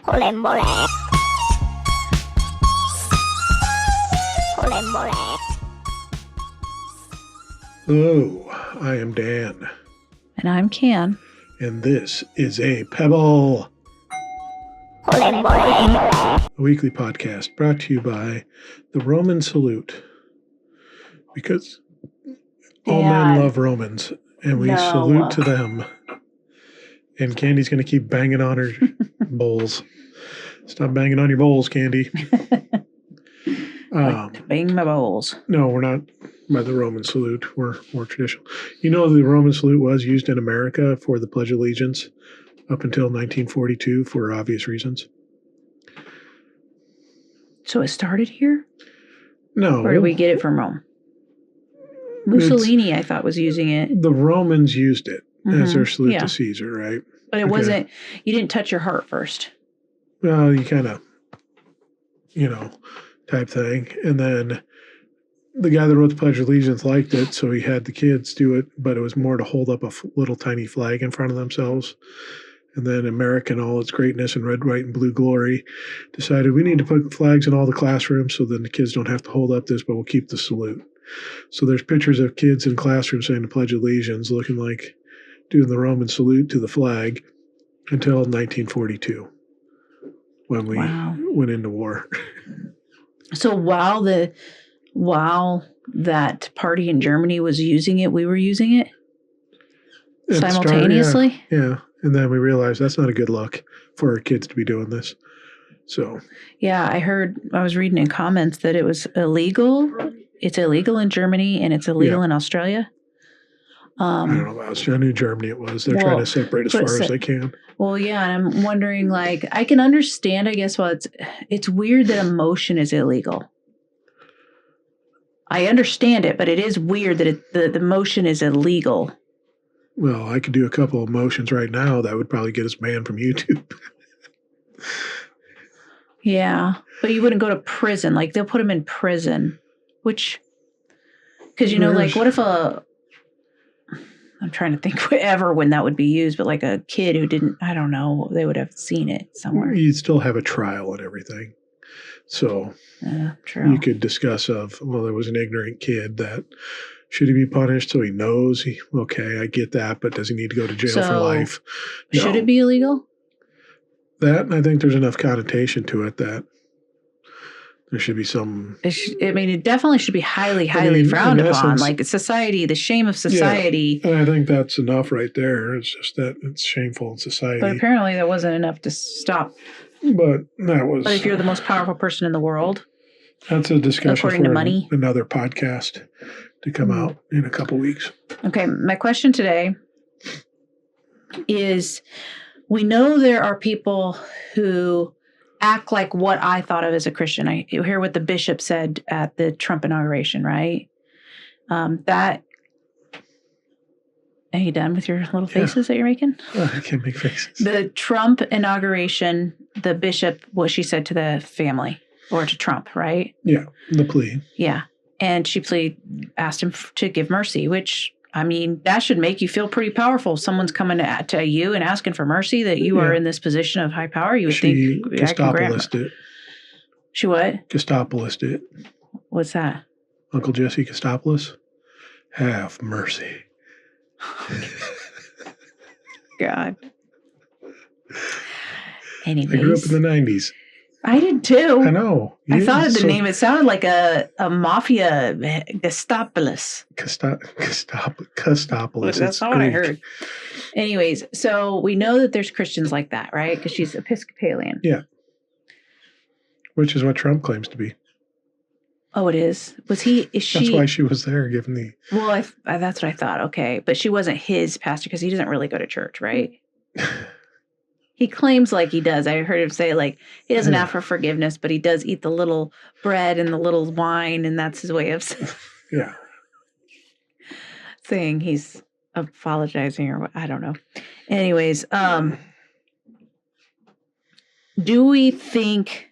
Olembole. Olembole. Hello, I am Dan, And I'm Can. and this is a Pebble, Olembole. a weekly podcast brought to you by the Roman Salute. Because all men Dan. love Romans, and we No. salute to them. And Candy's going to keep banging on her bowls. Stop banging on your bowls, Candi. Like to bang my bowls. No, we're not by the Roman salute. We're more traditional. You know, the Roman salute was used in America for the Pledge of Allegiance up until 1942 for obvious reasons. So it started here? No. Or did we get it from Rome? Mussolini, I thought, was using it. The Romans used it as their salute yeah. to Caesar, right? But it wasn't, you didn't touch your heart first. Well, you kind of, type thing. And then the guy that wrote the Pledge of Allegiance liked it, so he had the kids do it, but it was more to hold up a little tiny flag in front of themselves. And then America, in all its greatness and red, white, and blue glory, decided we need to put flags in all the classrooms so then the kids don't have to hold up this, but we'll keep the salute. So there's pictures of kids in classrooms saying the Pledge of Allegiance, looking like doing the Roman salute to the flag until 1942, when we went into war. So while that party in Germany was using it, we were using it simultaneously? Yeah. And then we realized that's not a good look for our kids to be doing this. So. Yeah, I was reading in comments that it was illegal. It's illegal in Germany and it's illegal in Australia. I don't know about Australia. I knew Germany it was. They're trying to separate as far as they can. Well, yeah, and I'm wondering, I can understand, I guess, it's weird that emotion is illegal. I understand it, but it is weird that the emotion is illegal. Well, I could do a couple of motions right now that would probably get us banned from YouTube. Yeah, but you wouldn't go to prison. They'll put them in prison, because, what if I'm trying to think when that would be used, but a kid who didn't, I don't know, they would have seen it somewhere. You'd still have a trial and everything. So true. You could discuss there was an ignorant kid that should he be punished so he knows? Okay, I get that, but does he need to go to jail for life? No. Should it be illegal? That, I think there's enough connotation to it that there should be some. It definitely should be highly frowned upon. Society, the shame of society. Yeah, and I think that's enough right there. It's just that it's shameful in society. But apparently that wasn't enough to stop. But that was. But if you're the most powerful person in the world. That's a discussion according for to money. Another podcast to come out in a couple weeks. Okay, my question today is, we know there are people who act like what I thought of as a Christian. I hear what the bishop said at the Trump inauguration, right? Are you done with your little faces that you're making? I can't make faces. The Trump inauguration, the bishop, what she said to the family or to Trump, right? Yeah, the plea. Yeah. And she asked him to give mercy, which, that should make you feel pretty powerful. Someone's coming to you and asking for mercy that you are in this position of high power. You would think. Gestapolised it. She what? Gestapolised it. What's that? Uncle Jesse Gestopoulos. Have mercy. God. Anyways. I grew up in the 90s. I did too. I know. I thought of the name. It sounded like a mafia Gestapolis. Gestapolis. That's not what I heard. Anyways, so we know that there's Christians like that, right? Because she's Episcopalian. Yeah. Which is what Trump claims to be. Oh, it is? Is she? That's why she was there giving the... Well, that's what I thought. Okay. But she wasn't his pastor because he doesn't really go to church, right? He claims like he does. I heard him say he doesn't ask for forgiveness, but he does eat the little bread and the little wine, and that's his way of saying he's apologizing or what. I don't know. Anyways, do we think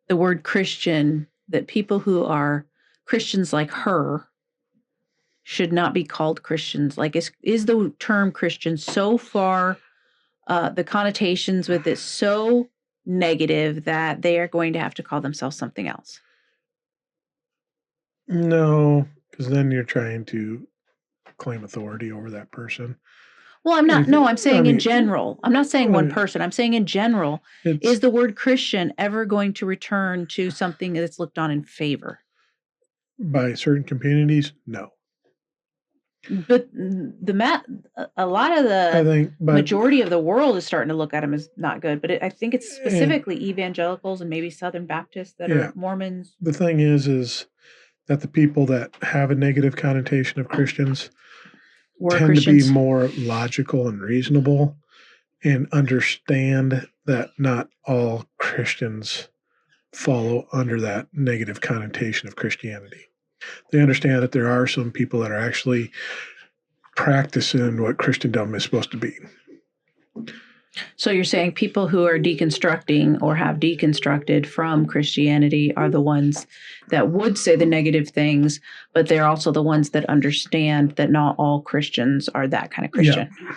the word Christian, that people who are Christians like her should not be called Christians? Is the term Christian so far... the connotations with it so negative that they are going to have to call themselves something else. No, because then you're trying to claim authority over that person. Well, I'm not. No, I'm saying in general. I'm not saying one person. I'm saying in general. Is the word Christian ever going to return to something that's looked on in favor? By certain communities, no. But a lot of the majority of the world is starting to look at them as not good. But I think it's specifically evangelicals and maybe Southern Baptists that are Mormons. The thing is that the people that have a negative connotation of Christians tend to be more logical and reasonable and understand that not all Christians follow under that negative connotation of Christianity. They understand that there are some people that are actually practicing what Christendom is supposed to be. So you're saying people who are deconstructing or have deconstructed from Christianity are the ones that would say the negative things, but they're also the ones that understand that not all Christians are that kind of Christian. Yeah.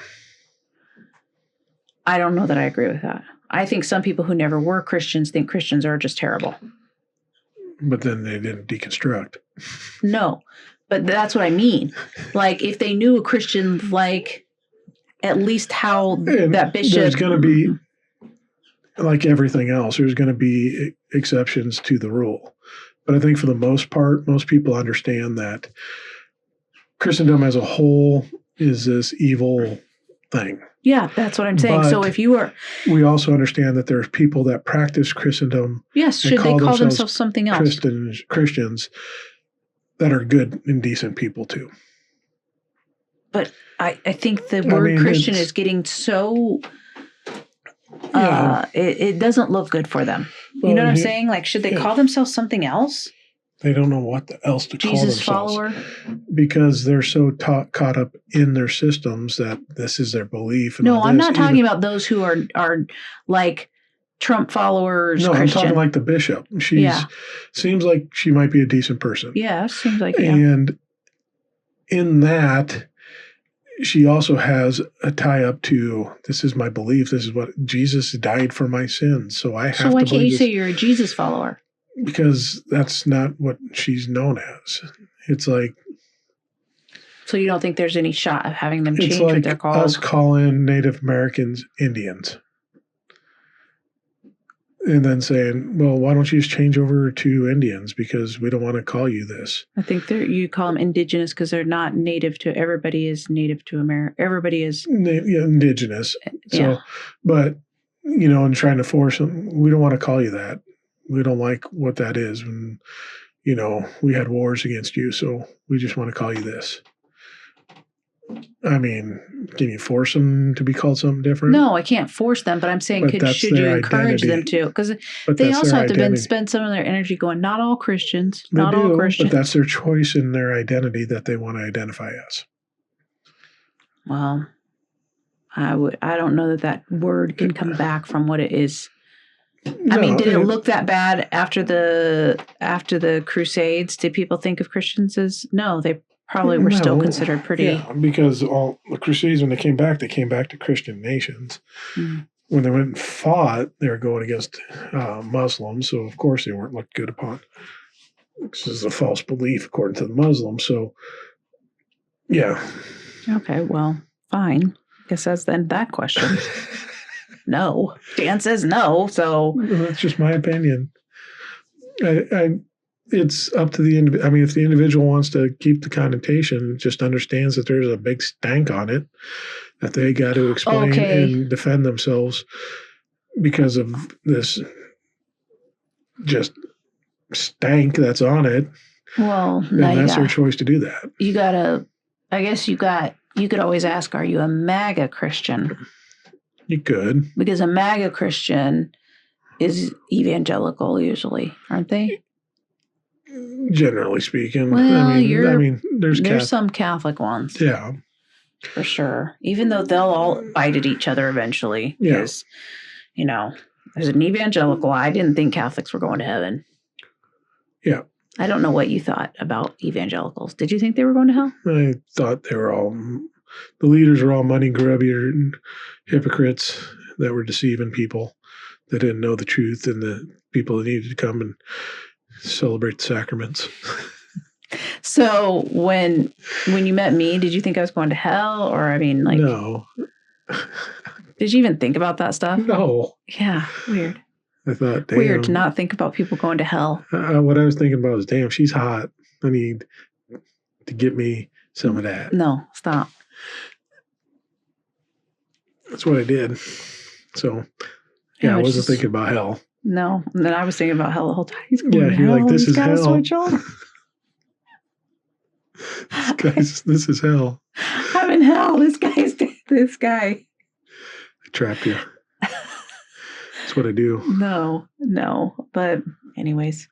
I don't know that I agree with that. I think some people who never were Christians think Christians are just terrible. But then they didn't deconstruct. No, but that's what I mean. Like if they knew a Christian like at least how that bishop... There's going to be, like everything else, there's going to be exceptions to the rule. But I think for the most part, most people understand that Christendom as a whole is this evil thing. Yeah, that's what I'm saying. But so if you are... We also understand that there's people that practice Christendom. Yes, should they call themselves something else? Christians that are good and decent people too. But I think the word Christian is getting so... it doesn't look good for them. Well, you know what I'm saying? Like, should they call themselves something else? They don't know what else to call themselves. Jesus follower? Because they're so caught up in their systems that this is their belief. And no, I'm not talking about those who are like Trump followers. No, Christian. I'm talking like the bishop. Seems like she might be a decent person. Yeah, seems like And in that, she also has a tie up to, this is my belief. This is what Jesus died for my sins. So I have to believe. So why can't you say you're a Jesus follower? Because that's not what she's known as. It's like... So you don't think there's any shot of having them change what they're called? It's like us calling Native Americans Indians. And then saying, well, why don't you just change over to Indians because we don't want to call you this. I think you call them indigenous because they're not native to... Everybody is native to America. Everybody is... indigenous. So, but, and trying to force them, we don't want to call you that. We don't like what that is. And, we had wars against you, so we just want to call you this. I mean, can you force them to be called something different? No, I can't force them, but I'm saying should you encourage them to? Because they also have to spend some of their energy going, not all Christians, all Christians. But that's their choice in their identity that they want to identify as. Well, I don't know that word can come back from what it is. I mean, did it look that bad after the Crusades? Did people think of Christians as... No, they probably were still considered pretty... Yeah, because all the Crusades, when they came back to Christian nations. Mm-hmm. When they went and fought, they were going against Muslims, so of course they weren't looked good upon. This is a false belief according to the Muslims, so yeah. Okay, well, fine. Guess that's then that question. No. Dan says no, so... That's just my opinion. It's up to the individual. I mean, if the individual wants to keep the connotation, just understands that there's a big stank on it, that they got to explain and defend themselves because of this just stank that's on it. Well, and that's their choice to do that. You could always ask, are you a MAGA Christian? You could. Because a MAGA Christian is evangelical usually, aren't they? Generally speaking. Well, there's some Catholic ones. Yeah. For sure. Even though they'll all bite at each other eventually. Because, there's an evangelical. I didn't think Catholics were going to heaven. Yeah. I don't know what you thought about evangelicals. Did you think they were going to hell? I thought they were all... The leaders were all money grubbier and hypocrites that were deceiving people. that didn't know the truth and the people that needed to come and celebrate the sacraments. So when you met me, did you think I was going to hell? Or, I mean, like... No. Did you even think about that stuff? No. Yeah, weird. I thought, damn. Weird to not think about people going to hell. What I was thinking about was, damn, she's hot. I need to get me some of that. No, stop. That's what I did. So, yeah, I wasn't thinking about hell. No. And then I was thinking about hell the whole time. He's going yeah, to you're hell. like, this is hell. Switch on. This is hell. I'm in hell. This guy. I trapped you. That's what I do. No. But anyways,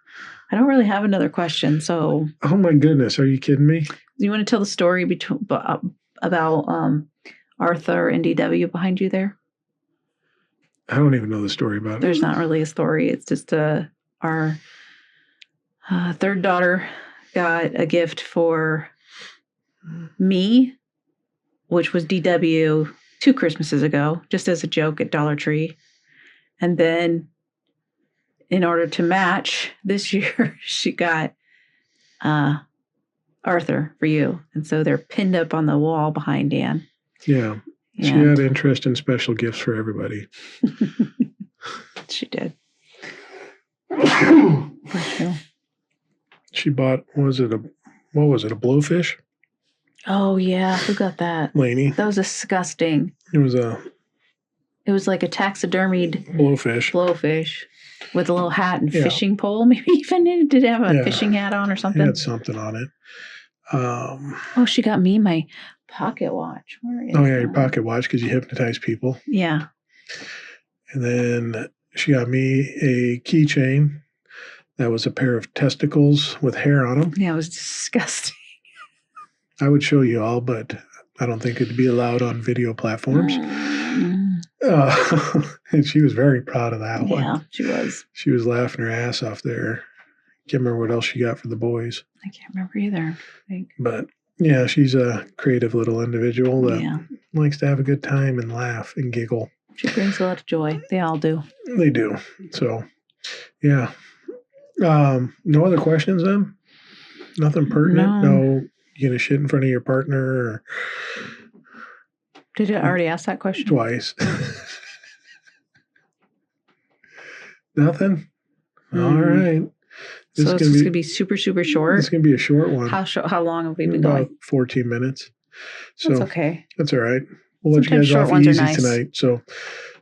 I don't really have another question. So. Oh my goodness. Are you kidding me? You want to tell the story about Arthur and DW behind you there? I don't even know the story about it. There's not really a story. It's just our third daughter got a gift for me, which was DW 2 Christmases ago, just as a joke at Dollar Tree. And then in order to match this year, she got Arthur for you. And so they're pinned up on the wall behind Dan. Yeah. She had interest in special gifts for everybody. She did. She bought, what was it, a blowfish? Oh, yeah. Who got that? Lainey. That was disgusting. It was like a taxidermied blowfish with a little hat and fishing pole. Maybe even it did have a fishing hat on or something. It had something on it. She got me my pocket watch. Where is your pocket watch because you hypnotize people. Yeah. And then she got me a keychain that was a pair of testicles with hair on them. Yeah, it was disgusting. I would show you all, but I don't think it'd be allowed on video platforms. And she was very proud of that one. Yeah, she was. She was laughing her ass off there. Can't remember what else she got for the boys. I can't remember either. But yeah, she's a creative little individual that likes to have a good time and laugh and giggle. She brings a lot of joy. They all do. They do. So, yeah. No other questions then? Nothing pertinent? No, you gonna shit in front of your partner? Or... Did I already ask that question? Twice. Nothing? All right. This is going to be super, super short. It's going to be a short one. How long have we been About going? 14 minutes. So that's okay. That's all right. We'll let you guys off easy tonight. So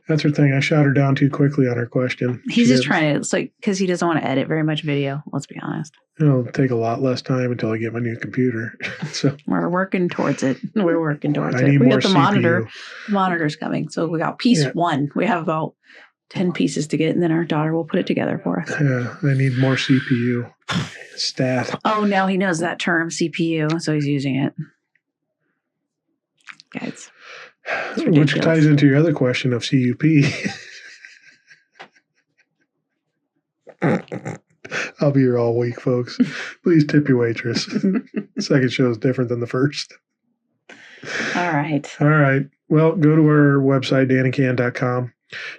that's her thing. I shot her down too quickly on her question. He's just trying to, it's like, because he doesn't want to edit very much video. Let's be honest. It'll take a lot less time until I get my new computer. So we're working towards it. I need more got the CPU. monitor. The monitor's coming. So we got piece 1. We have about 10 pieces to get, and then our daughter will put it together for us. Yeah, I need more CPU. Stat. Oh, now he knows that term, CPU, so he's using it. Guys. Which ties into your other question of CUP. I'll be here all week, folks. Please tip your waitress. Second show is different than the first. All right. Well, go to our website, danandcan.com.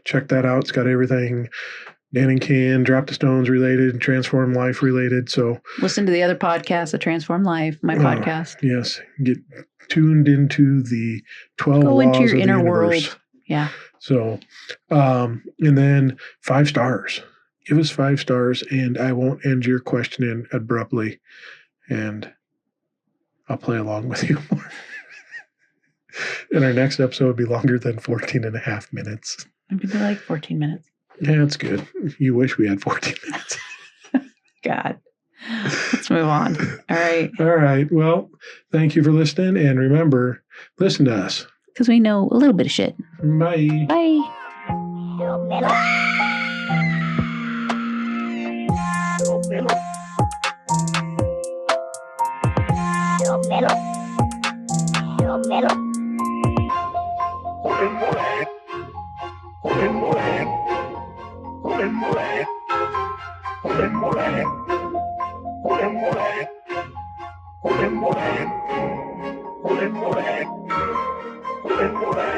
Check that out. It's got everything Dan and Can, Drop the Stones related, Transform Life related. So listen to the other podcasts, The Transform Life, my podcast. Yes. Get tuned into the 12 Go laws into your of inner the universe. world. Yeah. So, and then 5 stars. Give us 5 stars, and I won't end your question in abruptly, and I'll play along with you more. And our next episode will be longer than 14 and a half minutes. Maybe they're like 14 minutes. Yeah, that's good. You wish we had 14 minutes. God. Let's move on. All right. Well, thank you for listening. And remember, listen to us. Because we know a little bit of shit. Bye. Bye. Moran.